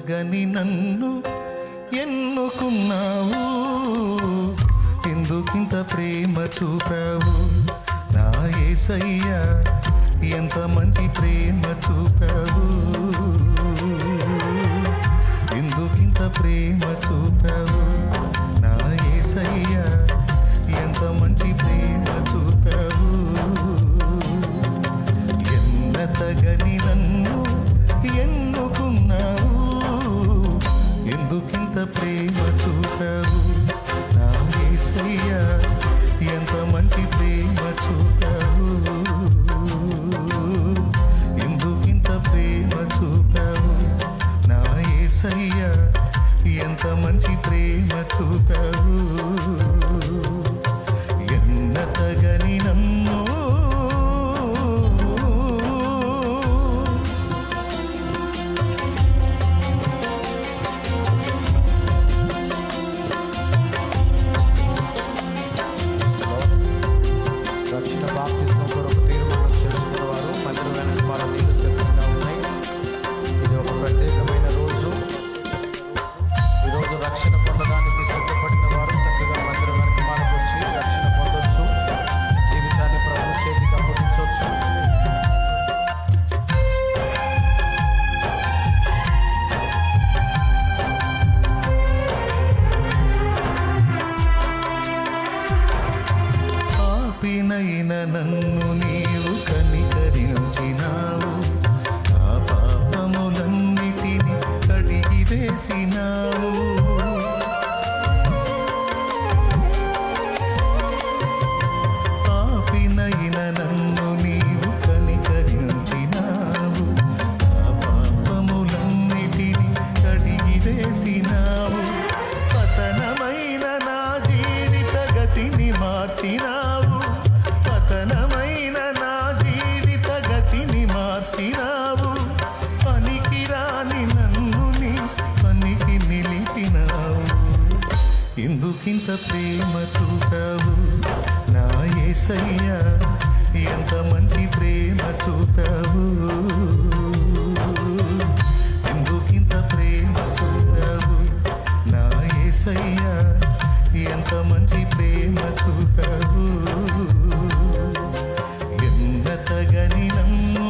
తగని నన్ను ఎన్నుకున్నావు, ఎందుకింత ప్రేమ చూపావు నా యేసయ్యా, ఎంత మంచి ప్రేమ చూపావు, ఎందుకింత ప్రేమ చూపావు నా యేసయ్యా, ఎంత మంచి ప్రేమ చూపావు. ఎన్నతగని నన్ను ఎన్నుకున్నావు, ఎందుకింత ప్రేమ చూపావు నా యేసయ్యా, ఎంత మంచి ప్రేమ చూపావు, ఎందుకింత ప్రేమ చూపావు నా యేసయ్యా, ఎంత మంచి ప్రేమ చూపావు. ఎన్నతగని నన్ను రక్షణ పొందడానికి సిద్ధపడిన వారు చక్కగా మందిరం వెనక మనకు వచ్చి రక్షణ పొందొచ్చు, జీవితాన్ని ప్రభు చేతికి అప్పగించవచ్చు. పాపినైన నన్ను నీవు కనికరించినావు, ఆ పాపములన్నిటిని కడిగి వేసినావు. పాపినైన నన్ను నీవు కనికరించినావు, ఆ పాపములన్నిటిని కడిగి వేసినావు. పతనమైన నా జీవిత గతిని మార్చినావు, పతనమైన నా జీవిత గతిని మార్చినావు. పనికిరాని నన్ను నీ పనికి నిలిపినావు, ఎందుకింత ప్రేమ చూపావు నా యేసయ్యా, ఎంత మంచి ప్రేమ చూపావు, ఎందుకింత ప్రేమ చూపావు నా యేసయ్యా, ఎంత మంచి ప్రేమ చూపావు. ఎన్నతగని నన్ను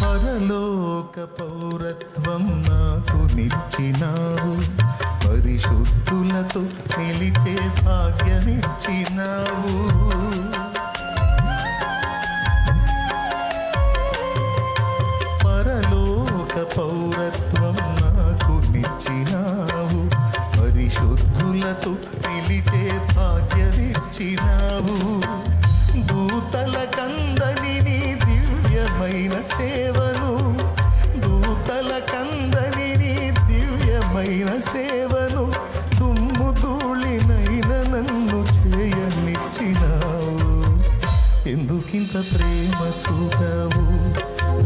పరలోక పౌరత్వం నాకు నిచ్చినావు, పరిశుద్ధులతో నిలిచే భాగ్యమిచ్చినావు. పరలోక పౌరత్వం నాకు నిచ్చినావు, పరిశుద్ధులతో నిలిచే భాగ్యమిచ్చినావు. దూతల కందని నీ దివ్యమైన సేవను, దూతల కందని నీ దివ్యమైన సేవను, దుమ్ము ధూళినైన నన్ను చేయనిచ్చినావు, ఎందుకింత ప్రేమ చూపావు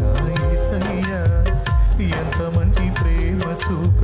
నా యేసయ్యా, ఎంత మంచి ప్రేమ చూపావు.